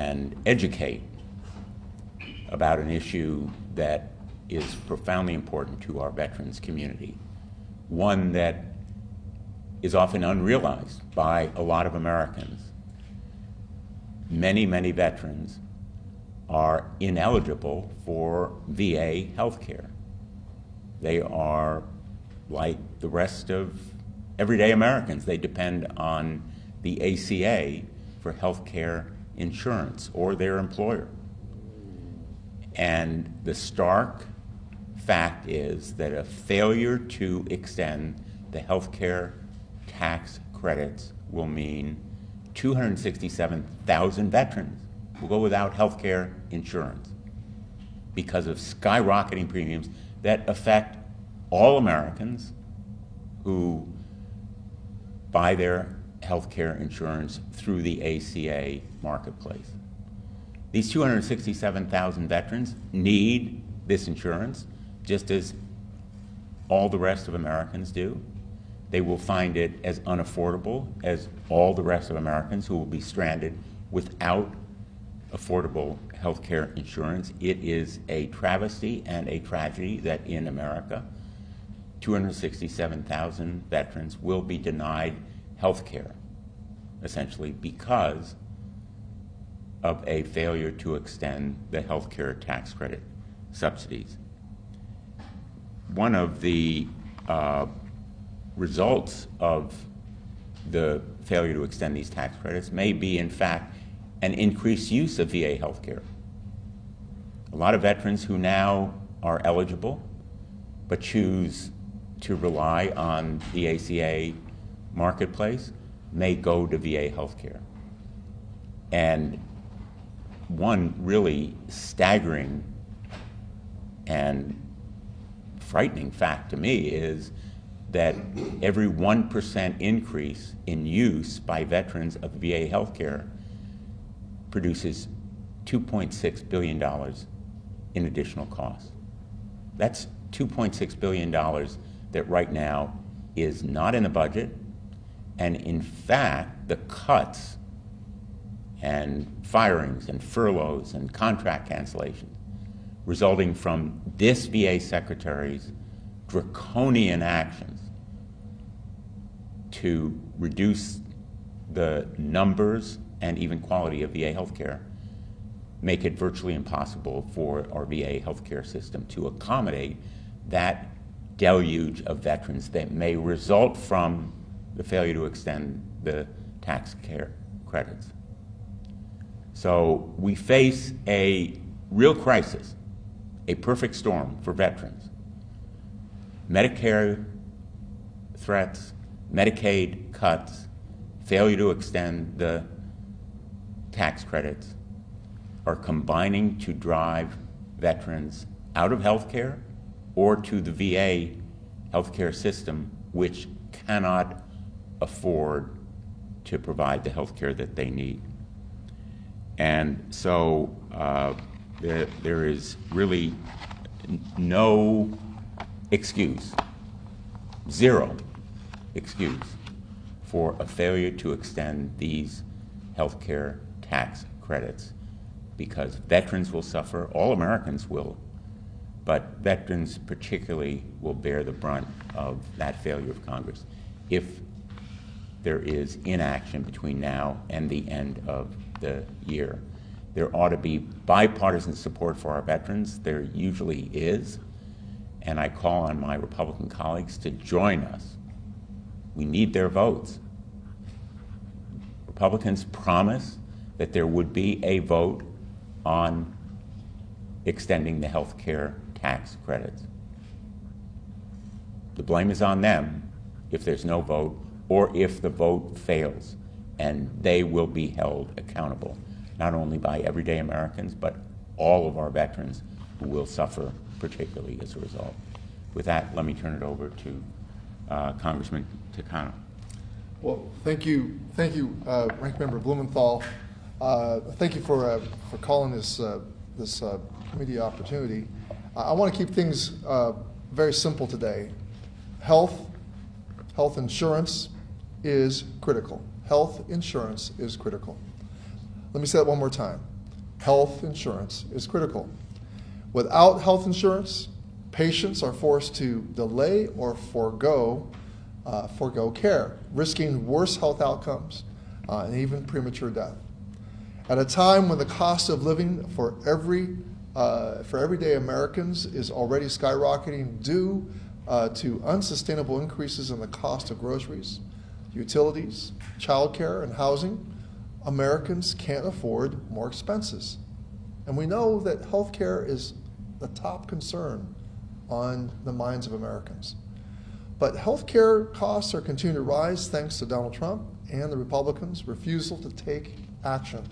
and educate about an issue that is profoundly important to our veterans community, one that is often unrealized by a lot of Americans. Many, many veterans are ineligible for VA health care. They are like the rest of everyday Americans. They depend on the ACA for health care insurance or their employer. And the stark fact is that a failure to extend the health care tax credits will mean 267,000 veterans will go without health care insurance because of skyrocketing premiums that affect all Americans who buy their health care insurance through the ACA marketplace. These 267,000 veterans need this insurance just as all the rest of Americans do. They will find it as unaffordable as all the rest of Americans who will be stranded without affordable health care insurance. It is a travesty and a tragedy that in America, 267,000 veterans will be denied health care, essentially because of a failure to extend the health care tax credit subsidies. One of the results of the failure to extend these tax credits may be, in fact, an increased use of VA health care. A lot of veterans who now are eligible but choose to rely on the ACA marketplace may go to VA health care. And one really staggering and frightening fact to me is that every 1% increase in use by veterans of VA health care produces $2.6 billion in additional costs. That's $2.6 billion that right now is not in the budget, and in fact, the cuts and firings and furloughs and contract cancellations resulting from this VA secretary's draconian actions to reduce the numbers and even quality of VA healthcare make it virtually impossible for our VA healthcare system to accommodate that deluge of veterans that may result from the failure to extend the tax care credits. So we face a real crisis, a perfect storm for veterans. Medicare threats, Medicaid cuts, failure to extend the tax credits are combining to drive veterans out of health care or to the VA healthcare system, which cannot afford to provide the health care that they need. And so there is really no excuse, zero excuse for a failure to extend these health care tax credits, because veterans will suffer, all Americans will, but veterans particularly will bear the brunt of that failure of Congress if there is inaction between now and the end of the year. There ought to be bipartisan support for our veterans. There usually is, and I call on my Republican colleagues to join us. We need their votes. Republicans promised that there would be a vote on extending the health care tax credits. The blame is on them if there's no vote or if the vote fails, and they will be held accountable, not only by everyday Americans, but all of our veterans who will suffer particularly as a result. With that, let me turn it over to Congressman Takano. Well, thank you, Ranking Member Blumenthal. Thank you for calling this committee opportunity. I want to keep things very simple today. Health insurance is critical. Health insurance is critical. Let me say that one more time. health insurance is critical. Without health insurance, patients are forced to delay or forego care, risking worse health outcomes and even premature death. At a time when the cost of living for everyday Americans is already skyrocketing due to unsustainable increases in the cost of groceries, utilities, childcare, and housing, Americans can't afford more expenses. And we know that health care is the top concern on the minds of Americans. But health care costs are continuing to rise thanks to Donald Trump and the Republicans' refusal to take action.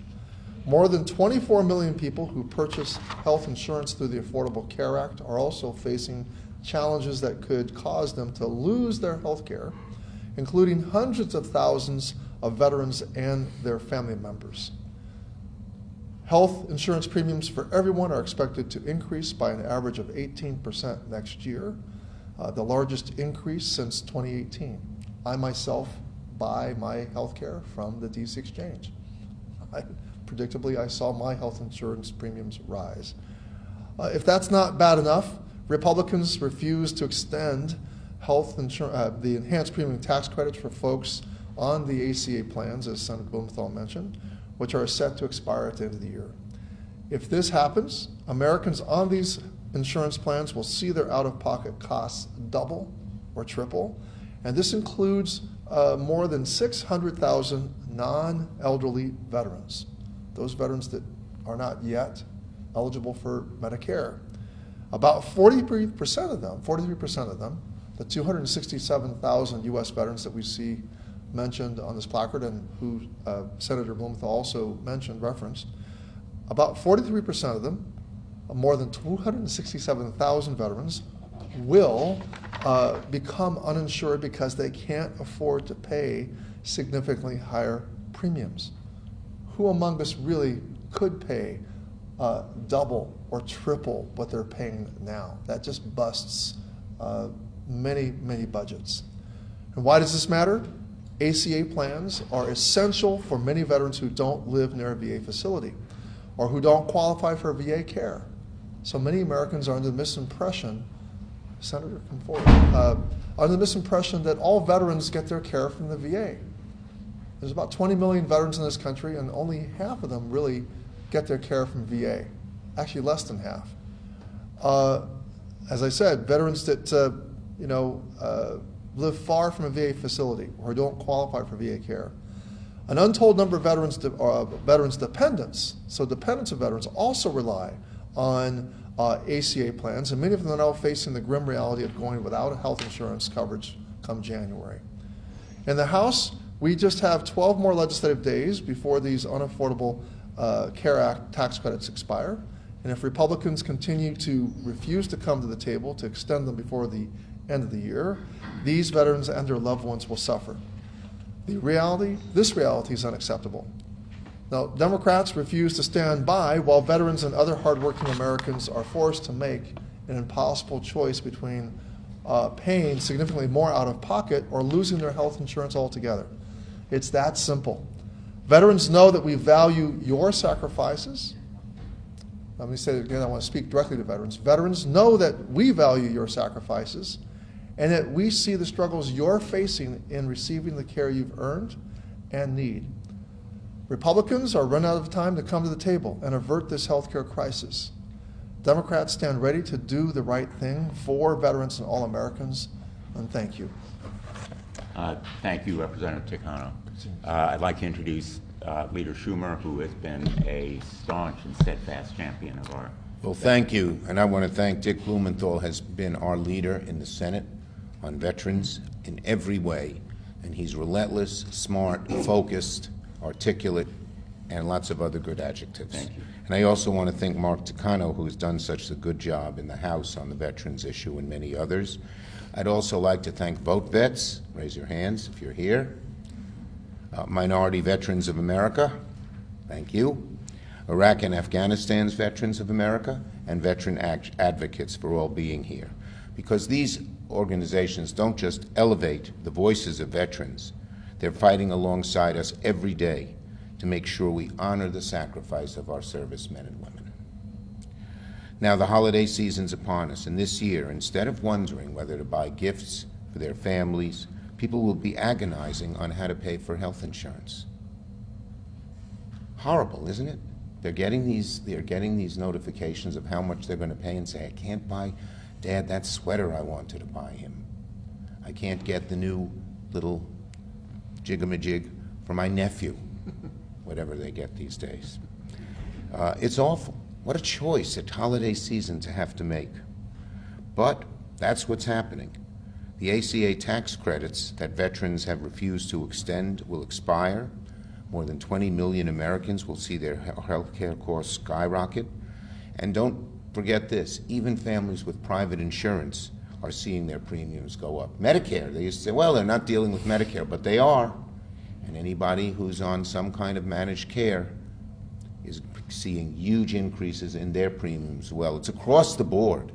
More than 24 million people who purchase health insurance through the Affordable Care Act are also facing challenges that could cause them to lose their health care, including hundreds of thousands of veterans and their family members. Health insurance premiums for everyone are expected to increase by an average of 18% next year, the largest increase since 2018. I myself buy my health care from the DC Exchange. Predictably, I saw my health insurance premiums rise. If that's not bad enough, Republicans refuse to extend the enhanced premium tax credits for folks on the ACA plans, as Senator Blumenthal mentioned, which are set to expire at the end of the year. If this happens, Americans on these insurance plans will see their out-of-pocket costs double or triple, and this includes more than 600,000 non-elderly veterans, those veterans that are not yet eligible for Medicare. About 43% of them, the 267,000 U.S. veterans that we see mentioned on this placard and who Senator Blumenthal also referenced, about 43% of them, more than 267,000 veterans, will become uninsured because they can't afford to pay significantly higher premiums. Who among us really could pay double or triple what they're paying now? That just busts many, many budgets. And why does this matter? ACA plans are essential for many veterans who don't live near a VA facility or who don't qualify for VA care. So many Americans are under the misimpression, Senator, come forward, under the misimpression that all veterans get their care from the VA. There's about 20 million veterans in this country, and only half of them really get their care from VA. Actually, less than half. As I said, veterans that live far from a VA facility or don't qualify for VA care. An untold number of veterans dependents, so dependents of veterans, also rely on ACA plans, and many of them are now facing the grim reality of going without health insurance coverage come January. In the House, we just have 12 more legislative days before these unaffordable Care Act tax credits expire, and if Republicans continue to refuse to come to the table to extend them before the end of the year, these veterans and their loved ones will suffer. This reality is unacceptable. Now, Democrats refuse to stand by while veterans and other hardworking Americans are forced to make an impossible choice between paying significantly more out of pocket or losing their health insurance altogether. It's that simple. Veterans know that we value your sacrifices. Let me say it again, I want to speak directly to veterans. Veterans know that we value your sacrifices and that we see the struggles you're facing in receiving the care you've earned and need. Republicans are running out of time to come to the table and avert this healthcare crisis. Democrats stand ready to do the right thing for veterans and all Americans, and thank you. Thank you, Representative Takano. I'd like to introduce Leader Schumer, who has been a staunch and steadfast champion of our... Well, thank you, and I want to thank Dick Blumenthal has been our leader in the Senate on veterans in every way, and he's relentless, smart, focused, articulate, and lots of other good adjectives. Thank you. And I also want to thank Mark Takano, who has done such a good job in the House on the veterans issue and many others. I'd also like to thank Vote Vets, raise your hands if you're here, Minority Veterans of America, thank you, Iraq and Afghanistan's Veterans of America, and veteran advocates for all being here. Because these organizations don't just elevate the voices of veterans, they're fighting alongside us every day to make sure we honor the sacrifice of our servicemen and women. Now, the holiday season's upon us, and this year, instead of wondering whether to buy gifts for their families, people will be agonizing on how to pay for health insurance. Horrible, isn't it? They're getting these notifications of how much they're going to pay and say, I can't buy Dad that sweater I wanted to buy him. I can't get the new little jig-a-ma-jig for my nephew, whatever they get these days. It's awful. What a choice at holiday season to have to make. But that's what's happening. The ACA tax credits that veterans have refused to extend will expire. More than 20 million Americans will see their health care costs skyrocket. And don't forget this, even families with private insurance are seeing their premiums go up. Medicare, they used to say, well, they're not dealing with Medicare, but they are. And anybody who's on some kind of managed care is seeing huge increases in their premiums. Well, it's across the board.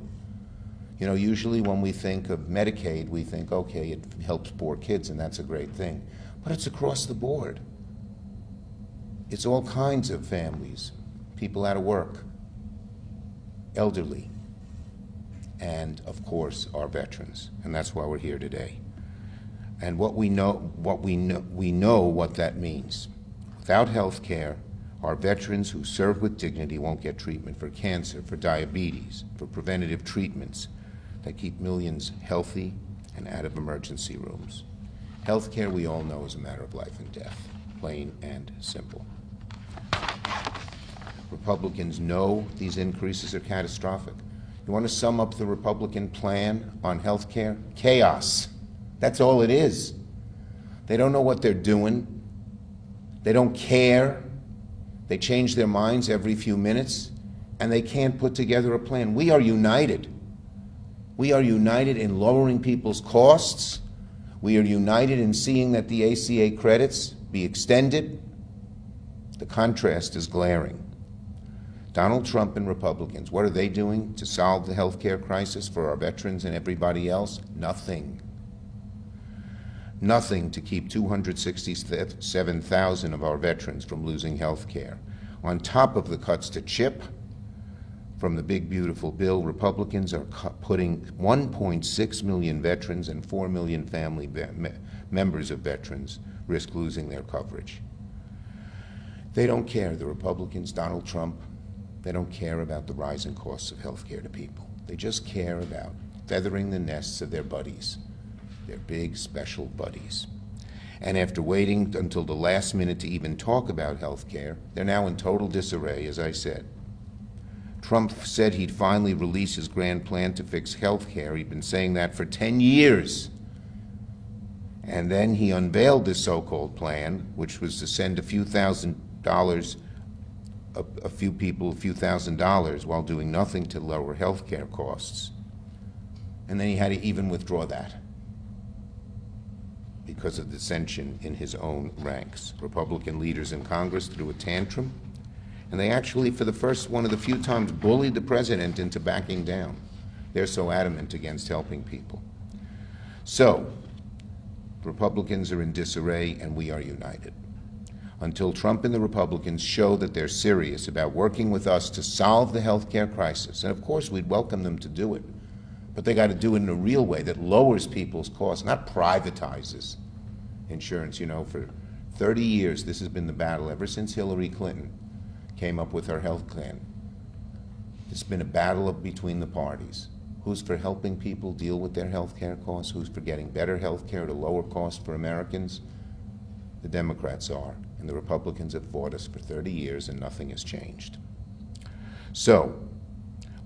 You know, usually when we think of Medicaid, we think, okay, it helps poor kids, and that's a great thing. But it's across the board. It's all kinds of families, people out of work, elderly, and of course our veterans, and that's why we're here today. And we know what that means. Without health care, our veterans who serve with dignity won't get treatment for cancer, for diabetes, for preventative treatments that keep millions healthy and out of emergency rooms. Health care, we all know, is a matter of life and death, plain and simple. Republicans know these increases are catastrophic. You want to sum up the Republican plan on health care? Chaos. That's all it is. They don't know what they're doing. They don't care. They change their minds every few minutes, and they can't put together a plan. We are united. We are united in lowering people's costs. We are united in seeing that the ACA credits be extended. The contrast is glaring. Donald Trump and Republicans, what are they doing to solve the health care crisis for our veterans and everybody else? Nothing. Nothing to keep 267,000 of our veterans from losing health care. On top of the cuts to CHIP from the big, beautiful bill, Republicans are putting 1.6 million veterans and 4 million family members of veterans risk losing their coverage. They don't care, the Republicans, Donald Trump, they don't care about the rising costs of health care to people. They just care about feathering the nests of their buddies, their big, special buddies. And after waiting until the last minute to even talk about health care, they're now in total disarray, as I said. Trump said he'd finally release his grand plan to fix health care. He'd been saying that for 10 years. And then he unveiled this so-called plan, which was to send a few $1,000 while doing nothing to lower health care costs. And then he had to even withdraw that because of dissension in his own ranks. Republican leaders in Congress threw a tantrum, and they actually, for the first one of the few times, bullied the president into backing down. They're so adamant against helping people. So, Republicans are in disarray, and we are united. Until Trump and the Republicans show that they're serious about working with us to solve the health care crisis, and of course we'd welcome them to do it, but they got to do it in a real way that lowers people's costs, not privatizes insurance. You know, for 30 years, this has been the battle ever since Hillary Clinton came up with her health plan. It's been a battle between the parties. Who's for helping people deal with their health care costs? Who's for getting better health care at a lower cost for Americans? The Democrats are, and the Republicans have fought us for 30 years, and nothing has changed. So,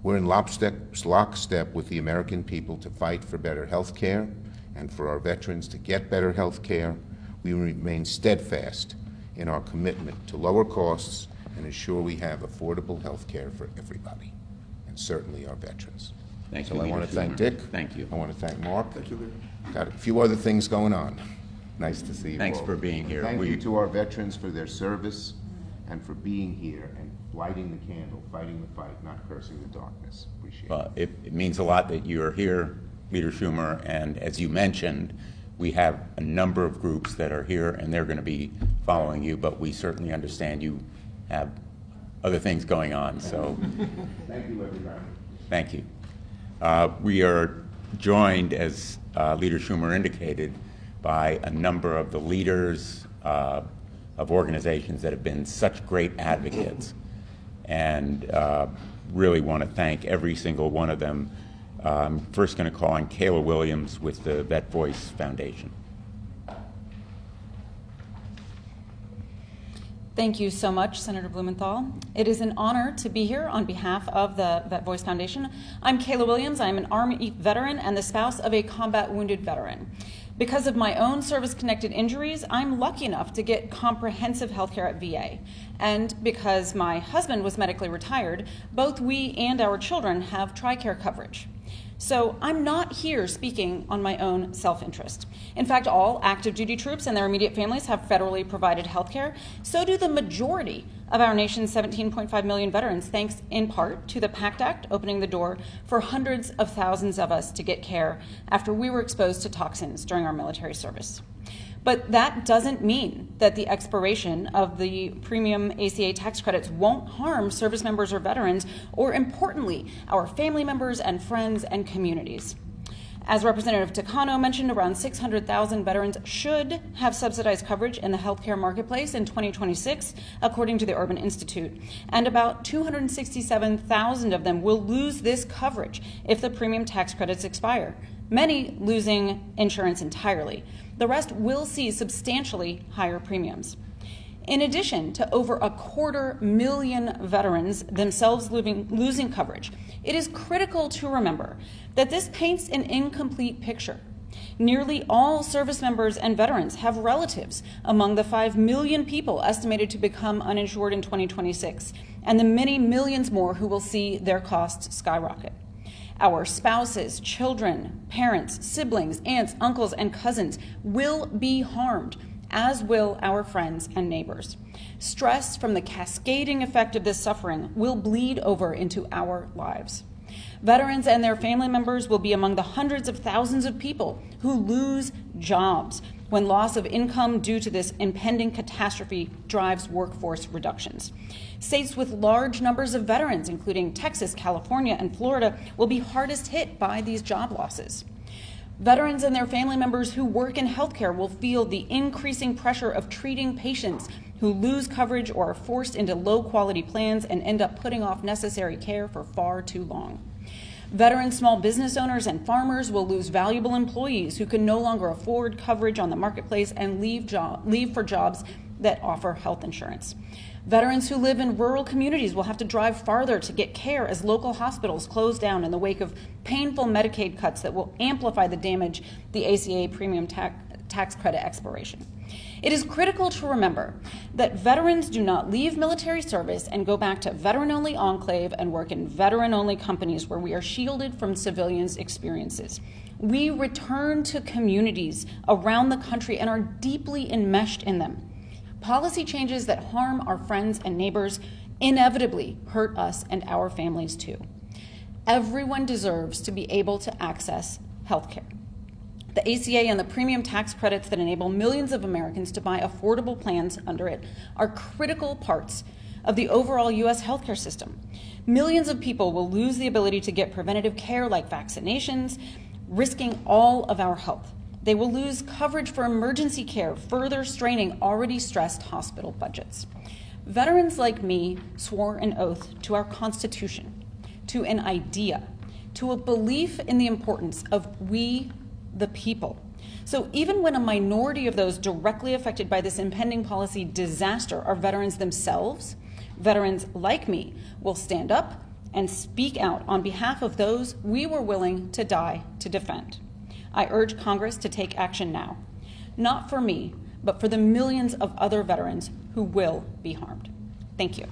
we're in lockstep with the American people to fight for better health care and for our veterans to get better health care. We remain steadfast in our commitment to lower costs and ensure we have affordable health care for everybody, and certainly our veterans. Thank So you, I want to Leader thank Schumer. Dick. Thank you. I want to thank Mark. Thank you, Leader. Got a few other things going on. Nice to see you Thanks all. for being here. Thank you to our veterans for their service and for being here and lighting the candle, fighting the fight, not cursing the darkness. Appreciate it. It means a lot that you're here, Leader Schumer, and as you mentioned, We have a number of groups that are here, and they're going to be following you, but we certainly understand you have other things going on, so. Thank you, everybody. Thank you. We are joined, as Leader Schumer indicated, by a number of the leaders of organizations that have been such great advocates, and really want to thank every single one of them. I'm first going to call on Kayla Williams with the Vet Voice Foundation. Thank you so much, Senator Blumenthal. It is an honor to be here on behalf of the Vet Voice Foundation. I'm Kayla Williams. I'm an Army veteran and the spouse of a combat wounded veteran. Because of my own service-connected injuries, I'm lucky enough to get comprehensive health care at VA. And because my husband was medically retired, both we and our children have TRICARE coverage. So I'm not here speaking on my own self-interest. In fact, all active duty troops and their immediate families have federally provided health care. So do the majority of our nation's 17.5 million veterans, thanks in part to the PACT Act opening the door for hundreds of thousands of us to get care after we were exposed to toxins during our military service. But that doesn't mean that the expiration of the premium ACA tax credits won't harm service members or veterans, or importantly, our family members and friends and communities. As Representative Takano mentioned, around 600,000 veterans should have subsidized coverage in the healthcare marketplace in 2026, according to the Urban Institute. And about 267,000 of them will lose this coverage if the premium tax credits expire, many losing insurance entirely. The rest will see substantially higher premiums. In addition to over 250,000 veterans themselves losing coverage, it is critical to remember that this paints an incomplete picture. Nearly all service members and veterans have relatives among the 5 million people estimated to become uninsured in 2026, and the many millions more who will see their costs skyrocket. Our spouses, children, parents, siblings, aunts, uncles, and cousins will be harmed, as will our friends and neighbors. Stress from the cascading effect of this suffering will bleed over into our lives. Veterans and their family members will be among the hundreds of thousands of people who lose jobs when loss of income due to this impending catastrophe drives workforce reductions. States with large numbers of veterans, including Texas, California, and Florida, will be hardest hit by these job losses. Veterans and their family members who work in healthcare will feel the increasing pressure of treating patients who lose coverage or are forced into low-quality plans and end up putting off necessary care for far too long. Veteran small business owners and farmers will lose valuable employees who can no longer afford coverage on the marketplace and leave for jobs that offer health insurance. Veterans who live in rural communities will have to drive farther to get care as local hospitals close down in the wake of painful Medicaid cuts that will amplify the damage the ACA premium tax credit expiration. It is critical to remember that veterans do not leave military service and go back to veteran-only enclave and work in veteran-only companies where we are shielded from civilians' experiences. We return to communities around the country and are deeply enmeshed in them. Policy changes that harm our friends and neighbors inevitably hurt us and our families too. Everyone deserves to be able to access health care. The ACA and the premium tax credits that enable millions of Americans to buy affordable plans under it are critical parts of the overall U.S. healthcare system. Millions of people will lose the ability to get preventative care like vaccinations, risking all of our health. They will lose coverage for emergency care, further straining already stressed hospital budgets. Veterans like me swore an oath to our Constitution, to an idea, to a belief in the importance of we the people. So even when a minority of those directly affected by this impending policy disaster are veterans themselves, veterans like me will stand up and speak out on behalf of those we were willing to die to defend. I urge Congress to take action now, not for me, but for the millions of other veterans who will be harmed. Thank you.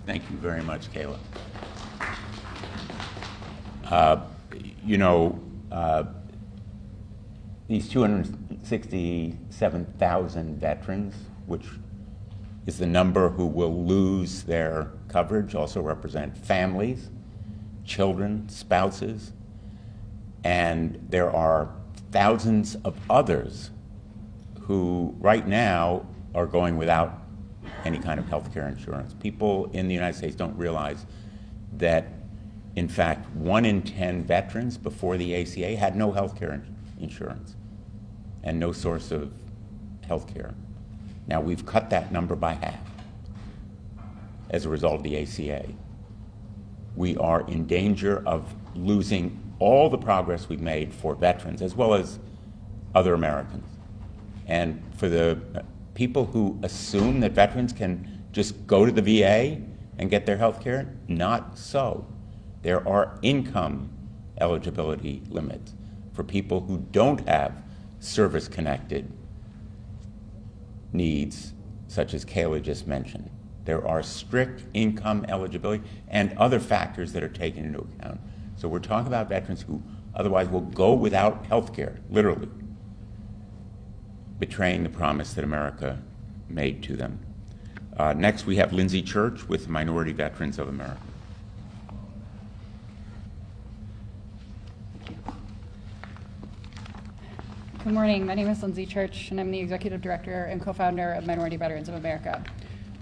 Thank you very much, Kayla. These 267,000 veterans, which is the number who will lose their coverage, also represent families, children, spouses, and there are thousands of others who right now are going without any kind of health care insurance. People in the United States don't realize that, in fact, 1 in 10 veterans before the ACA had no health care insurance and no source of health care. Now, we've cut that number by half as a result of the ACA. We are in danger of losing all the progress we've made for veterans as well as other Americans. And for the people who assume that veterans can just go to the VA and get their health care, not so. There are income eligibility limits for people who don't have service-connected needs, such as Kayla just mentioned. There are strict income eligibility and other factors that are taken into account. So we're talking about veterans who otherwise will go without health care, literally, betraying the promise that America made to them. Next, we have Lindsay Church with Minority Veterans of America. Good morning. My name is Lindsay Church, and I'm the Executive Director and co-founder of Minority Veterans of America.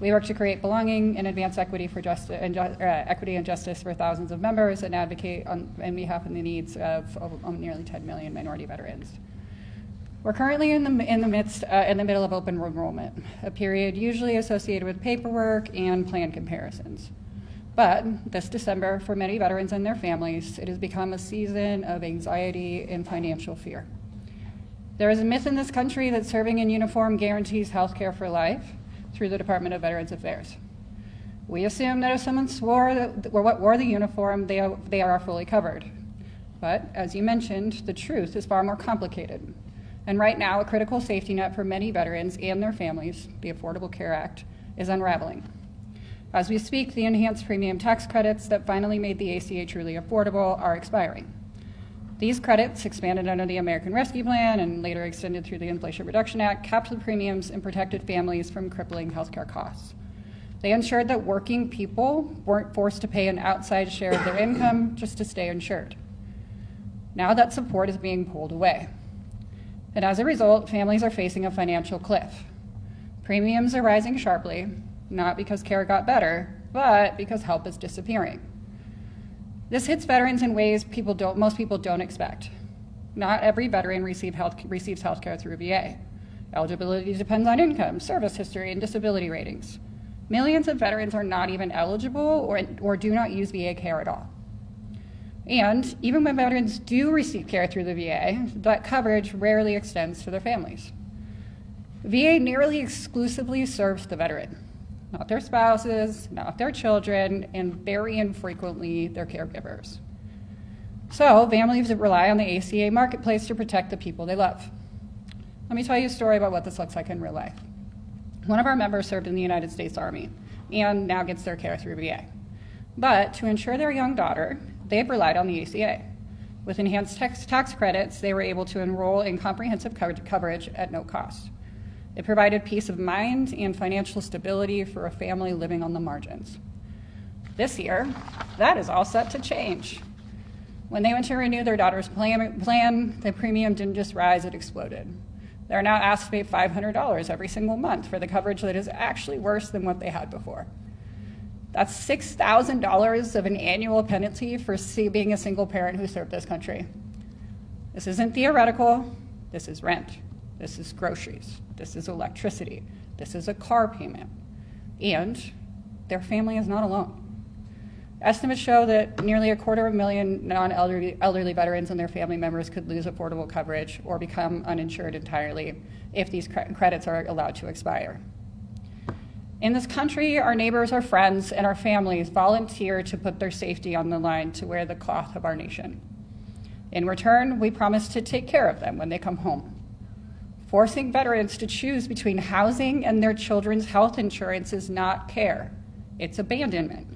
We work to create belonging and advance equity equity and justice for thousands of members and advocate on behalf of the needs of nearly 10 million minority veterans. We're currently in the middle of open enrollment, a period usually associated with paperwork and plan comparisons. But this December, for many veterans and their families, it has become a season of anxiety and financial fear. There is a myth in this country that serving in uniform guarantees health care for life through the Department of Veterans Affairs. We assume that if someone wore the uniform, they are fully covered. But as you mentioned, the truth is far more complicated. And right now, a critical safety net for many veterans and their families, the Affordable Care Act, is unraveling. As we speak, the enhanced premium tax credits that finally made the ACA truly affordable are expiring. These credits, expanded under the American Rescue Plan and later extended through the Inflation Reduction Act, capped the premiums and protected families from crippling healthcare costs. They ensured that working people weren't forced to pay an outside share of their income just to stay insured. Now that support is being pulled away. And as a result, families are facing a financial cliff. Premiums are rising sharply, not because care got better, but because help is disappearing. This hits veterans in ways most people don't expect. Not every veteran receives health care through VA. Eligibility depends on income, service history, and disability ratings. Millions of veterans are not even eligible or do not use VA care at all. And even when veterans do receive care through the VA, that coverage rarely extends to their families. VA nearly exclusively serves the veteran, not their spouses, not their children, and very infrequently their caregivers. So families rely on the ACA marketplace to protect the people they love. Let me tell you a story about what this looks like in real life. One of our members served in the United States Army and now gets their care through VA. But to ensure their young daughter, they've relied on the ACA. With enhanced tax credits, they were able to enroll in comprehensive coverage at no cost. It provided peace of mind and financial stability for a family living on the margins. This year, that is all set to change. When they went to renew their daughter's plan, the premium didn't just rise, it exploded. They're now asked to pay $500 every single month for the coverage that is actually worse than what they had before. That's $6,000 of an annual penalty for being a single parent who served this country. This isn't theoretical, this is rent. This is groceries, this is electricity, this is a car payment, and their family is not alone. Estimates show that nearly 250,000 non-elderly veterans and their family members could lose affordable coverage or become uninsured entirely if these credits are allowed to expire. In this country, our neighbors, our friends, and our families volunteer to put their safety on the line to wear the cloth of our nation. In return, we promise to take care of them when they come home. Forcing veterans to choose between housing and their children's health insurance is not care, it's abandonment.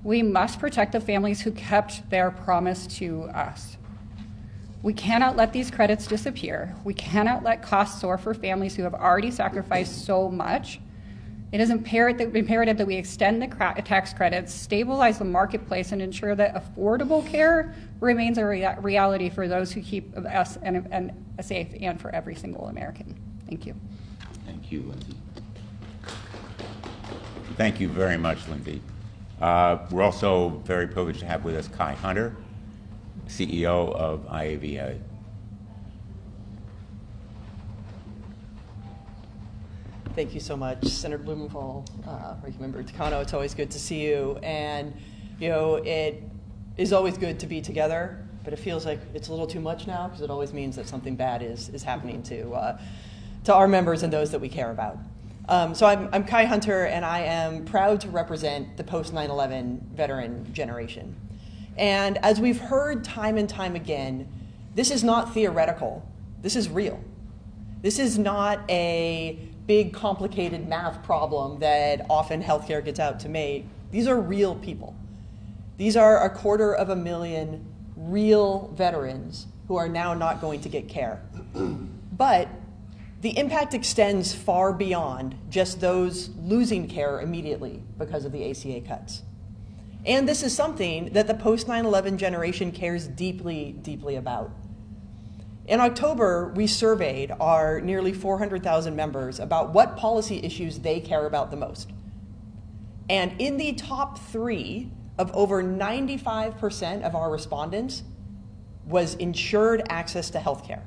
We must protect the families who kept their promise to us. We cannot let these credits disappear. We cannot let costs soar for families who have already sacrificed so much. It is imperative that we extend the tax credits, stabilize the marketplace, and ensure that affordable care remains a reality for those who keep us and safe and for every single American. Thank you. Thank you, Lindsay. Thank you very much, Lindsay. We're also very privileged to have with us Kai Hunter, CEO of IAVA. Thank you so much, Senator Blumenthal, Ranking Member Takano. It's always good to see you. And, it is always good to be together, but it feels like it's a little too much now because it always means that something bad is happening to our members and those that we care about. So I'm Kai Hunter, and I am proud to represent the post 9/11 veteran generation. And as we've heard time and time again, this is not theoretical. This is real. This is not a big, complicated math problem that often healthcare gets out to make. These are real people. These are 250,000 real veterans who are now not going to get care. But the impact extends far beyond just those losing care immediately because of the ACA cuts. And this is something that the post 9/11 generation cares deeply, deeply about. In October, we surveyed our nearly 400,000 members about what policy issues they care about the most. And in the top 3 of over 95% of our respondents was insured access to health care.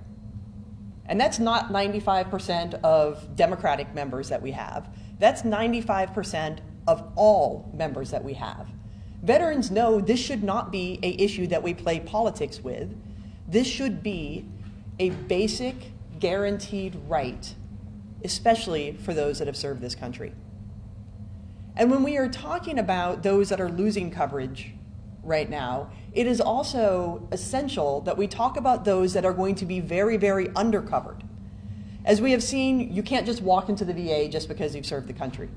And that's not 95% of Democratic members that we have. That's 95% of all members that we have. Veterans know this should not be an issue that we play politics with. This should be a basic, guaranteed right, especially for those that have served this country. And when we are talking about those that are losing coverage right now, it is also essential that we talk about those that are going to be very, very undercovered. As we have seen, you can't just walk into the VA just because you've served the country.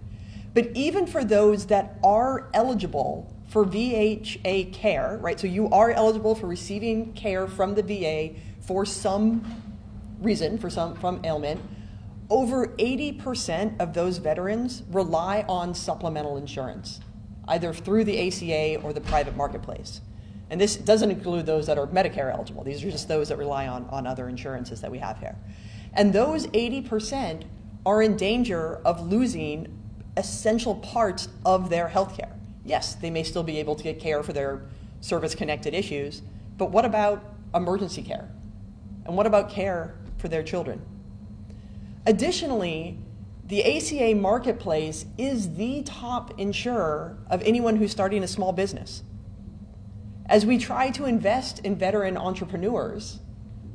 But even for those that are eligible for VHA care, right? So you are eligible for receiving care from the VA for some reason, from ailment. Over 80% of those veterans rely on supplemental insurance, either through the ACA or the private marketplace. And this doesn't include those that are Medicare eligible. These are just those that rely on other insurances that we have here. And those 80% are in danger of losing essential parts of their health care. Yes, they may still be able to get care for their service-connected issues, but what about emergency care? And what about care for their children? Additionally, the ACA marketplace is the top insurer of anyone who's starting a small business. As we try to invest in veteran entrepreneurs,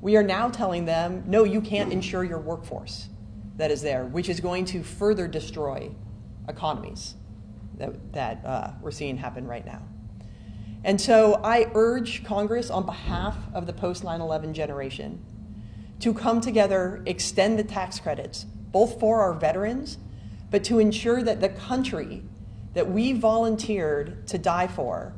we are now telling them, no, you can't insure your workforce that is there, which is going to further destroy economies that we're seeing happen right now. And so I urge Congress on behalf of the post 9/11 generation to come together, extend the tax credits, both for our veterans, but to ensure that the country that we volunteered to die for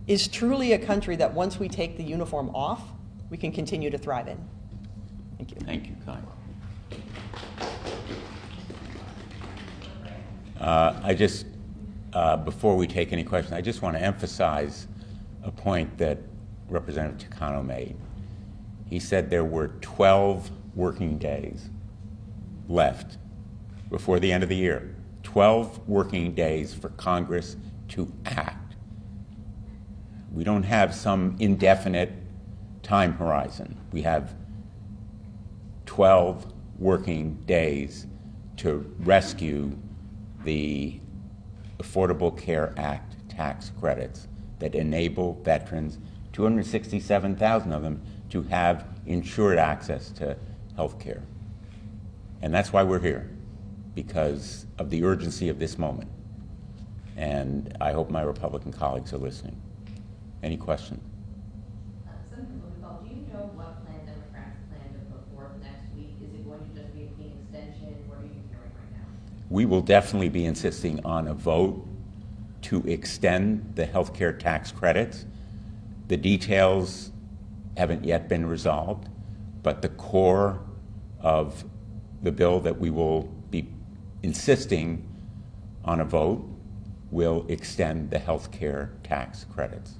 is truly a country that once we take the uniform off, we can continue to thrive in. Thank you. Thank you, Kai. Before we take any questions, I just want to emphasize a point that Representative Takano made. He said there were 12 working days left before the end of the year. 12 working days for Congress to act. We don't have some indefinite time horizon. We have 12 working days to rescue the Affordable Care Act tax credits that enable veterans, 267,000 of them, to have insured access to health care. And that's why we're here, because of the urgency of this moment. And I hope my Republican colleagues are listening. Any questions? Senator Blumenthal, do you know what plan Democrats plan to put forth next week? Is it going to just be a clean extension? What are you hearing right now? We will definitely be insisting on a vote to extend the health care tax credits. The details haven't yet been resolved, but the core of the bill that we will be insisting on a vote will extend the health care tax credits.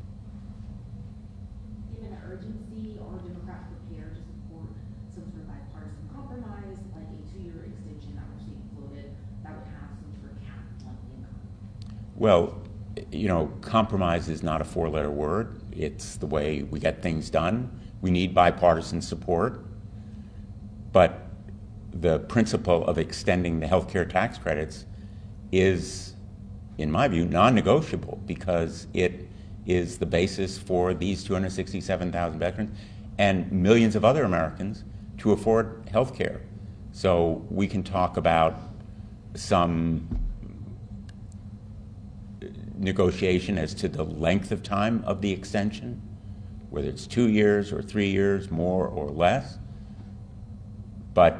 Given the urgency, are Democrats prepared to support some sort of bipartisan compromise, like a 2-year extension that we're seeing floated, that would have some sort of cap on income? Well, you know, compromise is not a 4-letter word. It's the way we get things done. We need bipartisan support, but the principle of extending the health care tax credits is, in my view, non-negotiable, because it is the basis for these 267,000 veterans and millions of other Americans to afford health care. So we can talk about some negotiation as to the length of time of the extension, whether it's 2 years or 3 years, more or less, but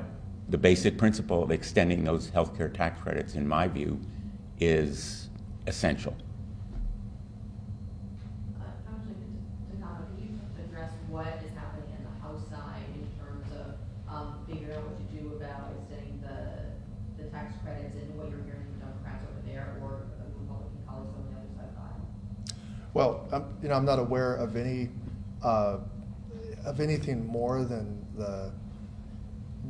the basic principle of extending those health care tax credits, in my view, is essential. Actually, Takano, can you address what is happening in the House side in terms of figuring out what to do about extending the tax credits, and what you're hearing from Democrats over there or Republican colleagues on the other side of the aisle? Well, I'm not aware of any of anything more than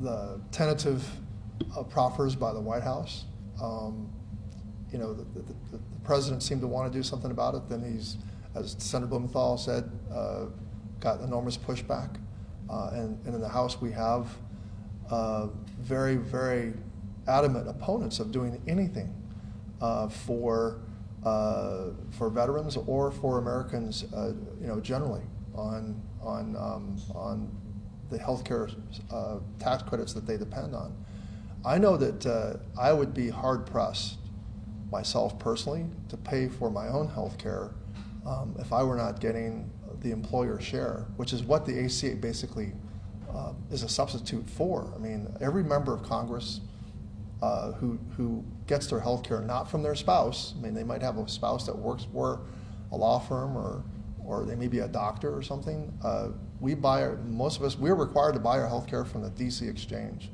the tentative proffers by the White House. You know, the president seemed to want to do something about it. Then he's, as Senator Blumenthal said, got enormous pushback. And in the House, we have very, very adamant opponents of doing anything for veterans or for Americans, you know, generally on the healthcare tax credits that they depend on. I know that I would be hard pressed myself personally to pay for my own health care if I were not getting the employer share, which is what the ACA basically is a substitute for. I mean, every member of Congress who gets their health care not from their spouse, I mean, they might have a spouse that works for a law firm or they may be a doctor or something, most of us, we're required to buy our health care from the DC exchange.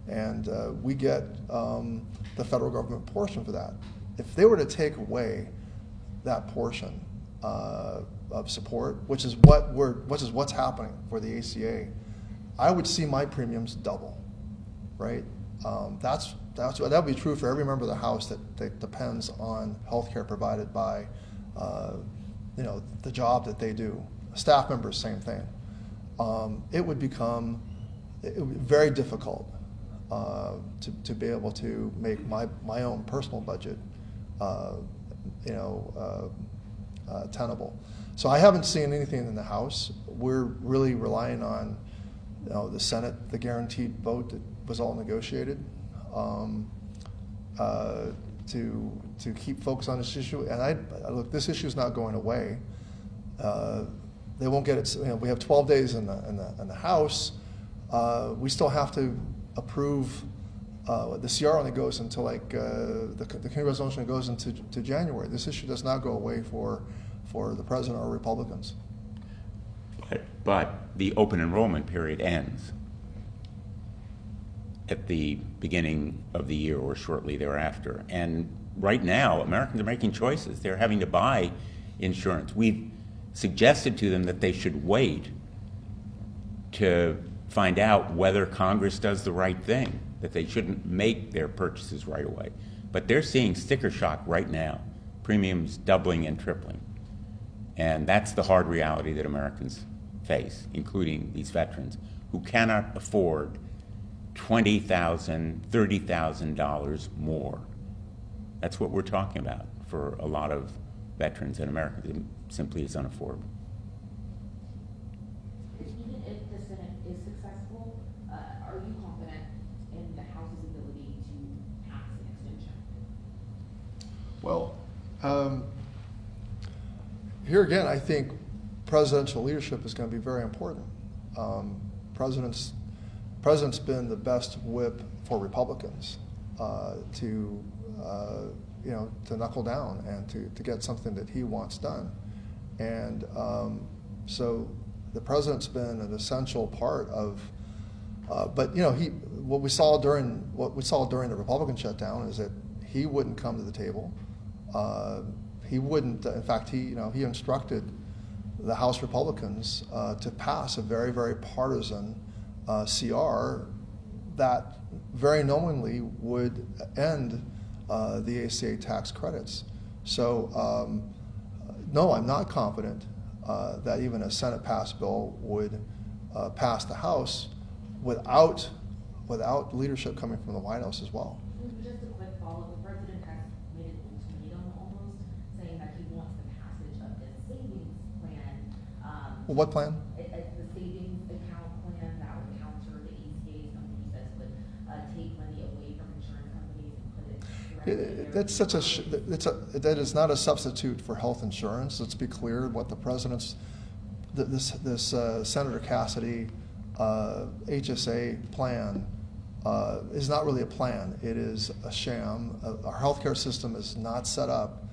And we get the federal government portion for that. If they were to take away that portion of support, which is what's happening for the ACA, I would see my premiums double, right? That would be true for every member of the House that depends on health care provided by you know, the job that they do. Staff members, same thing. It would be very difficult to be able to make my own personal budget, you know, tenable. So I haven't seen anything in the House. We're really relying on, you know, the Senate, the guaranteed vote that was all negotiated, to keep focus on this issue. And look, this issue is not going away. They won't get it. You know, we have 12 days in the House. We still have to approve. The CR only goes until like the committee resolution goes into January. This issue does not go away for the president or Republicans. But the open enrollment period ends at the beginning of the year or shortly thereafter. And right now, Americans are making choices. They're having to buy insurance. We've suggested to them that they should wait to find out whether Congress does the right thing, that they shouldn't make their purchases right away. But they're seeing sticker shock right now, premiums doubling and tripling. And that's the hard reality that Americans face, including these veterans who cannot afford $20,000, $30,000 more. That's what we're talking about for a lot of veterans in America. It simply is unaffordable. Even if the Senate is successful, are you confident in the House's ability to pass an extension? Well, here again, I think presidential leadership is going to be very important. President's been the best whip for Republicans to knuckle down and to get something that he wants done. And so the president's been an essential part of. But you know, what we saw during the Republican shutdown is that he wouldn't come to the table. He wouldn't. In fact, he instructed the House Republicans to pass a very, very partisan CR that very knowingly would end the ACA tax credits. So, no, I'm not confident that even a Senate passed bill would pass the House without leadership coming from the White House as well. Just a quick follow-up. The president has made an ultimatum almost, saying that he wants the passage of this savings plan. Well, what plan? The savings account plan that would counter the ACA. Something he says would take money away from insurance companies and put it directly in their That is not a substitute for health insurance. Let's be clear. What the president's this Senator Cassidy HSA plan is not really a plan. It is a sham. Our healthcare system is not set up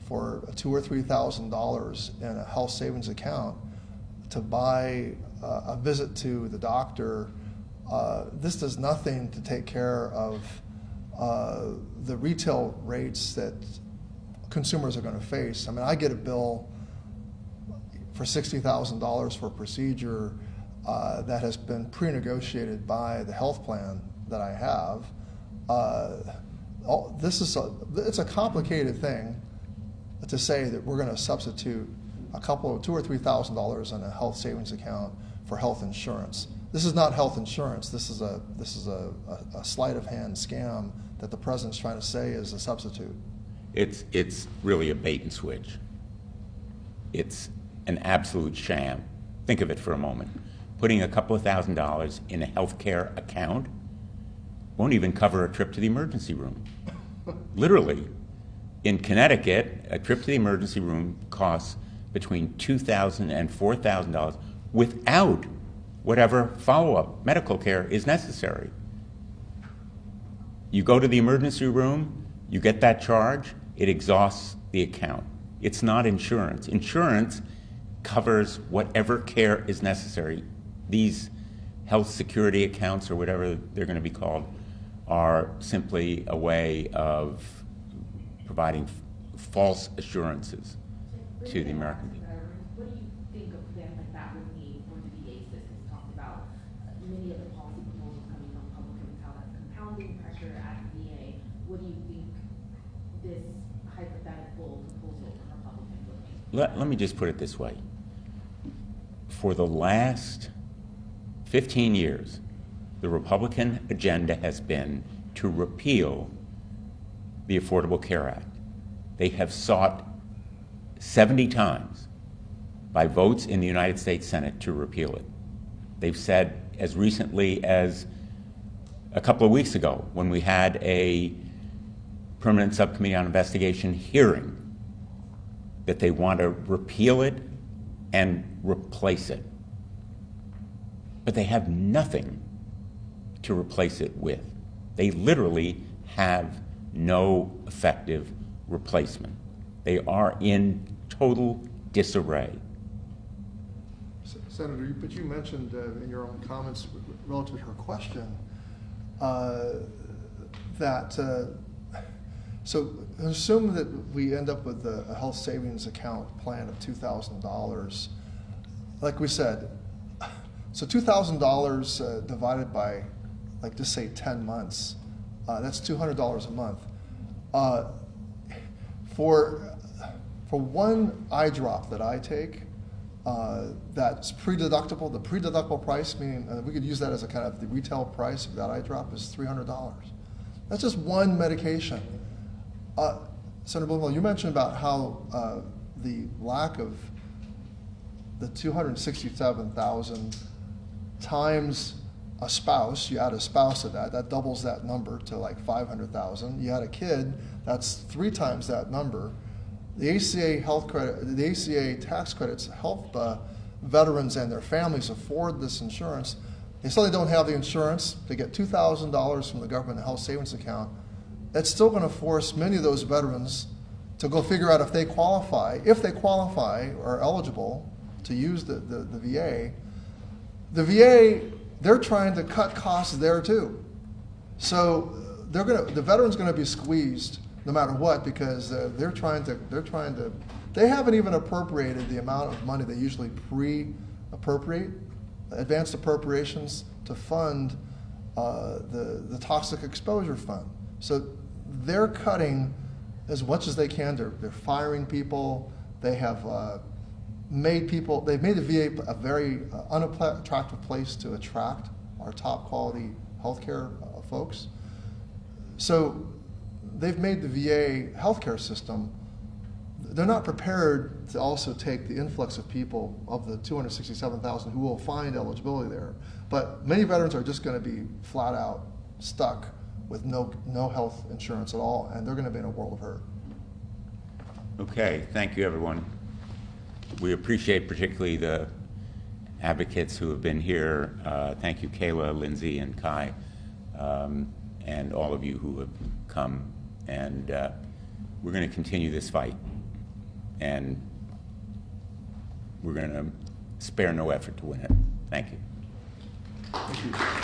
for $2,000 or $3,000 in a health savings account to buy a visit to the doctor. This does nothing to take care of the retail rates that consumers are going to face. I mean, I get a bill for $60,000 for a procedure that has been pre-negotiated by the health plan that I have. It's a complicated thing to say that we're going to substitute $2,000 or $3,000 in a health savings account for health insurance. This is not health insurance. This is a sleight of hand scam that the president's trying to say is a substitute. It's really a bait and switch. It's an absolute sham. Think of it for a moment. Putting a couple of $1,000s in a healthcare account won't even cover a trip to the emergency room. Literally, in Connecticut, a trip to the emergency room costs between $2,000 and $4,000 without whatever follow-up medical care is necessary. You go to the emergency room, you get that charge, it exhausts the account. It's not insurance. Insurance covers whatever care is necessary. These health security accounts, or whatever they're going to be called, are simply a way of providing false assurances to the American people. What do you think a plan like that would mean for the VA system? Talked about many of the policy proposals coming from Republicans, how that's compounding pressure at the VA. What do you think this hypothetical proposal from Republicans would mean? Let me just put it this way. For the last 15 years, the Republican agenda has been to repeal the Affordable Care Act. They have sought 70 times by votes in the United States Senate to repeal it. They've said as recently as a couple of weeks ago, when we had a permanent subcommittee on investigation hearing, that they want to repeal it and replace it. But they have nothing to replace it with. They literally have no effective replacement. They are in total disarray. Senator, but you mentioned in your own comments relative to her question so assume that we end up with a health savings account plan of $2,000. Like we said, so $2,000 divided by, like, just say 10 months, that's $200 a month. For one eye drop that I take, that's pre-deductible. The pre-deductible price, meaning we could use that as a kind of the retail price of that eye drop, is $300. That's just one medication. Senator Blumenthal, you mentioned about how the lack of the 267,000 times a spouse, you add a spouse to that doubles that number to like 500,000. You had a kid, that's 3 times that number. The ACA health credit, the ACA tax credits help veterans and their families afford this insurance. They suddenly don't have the insurance. They get $2,000 from the government health savings account. That's still going to force many of those veterans to go figure out if they qualify or are eligible to use the VA. The VA, they're trying to cut costs there too. So the veteran's gonna be squeezed no matter what, because they haven't even appropriated the amount of money they usually pre-appropriate, advanced appropriations to fund the toxic exposure fund. So they're cutting as much as they can. They're firing people. They have they've made the VA a very unattractive place to attract our top quality healthcare folks. So they've made the VA healthcare system, they're not prepared to also take the influx of people, of the 267,000 who will find eligibility there. But many veterans are just going to be flat out stuck with no health insurance at all, and they're going to be in a world of hurt. Okay, thank you, everyone. We appreciate particularly the advocates who have been here. Thank you, Kayla, Lindsay, and Kai, and all of you who have come. And we're going to continue this fight, and we're going to spare no effort to win it. Thank you. Thank you.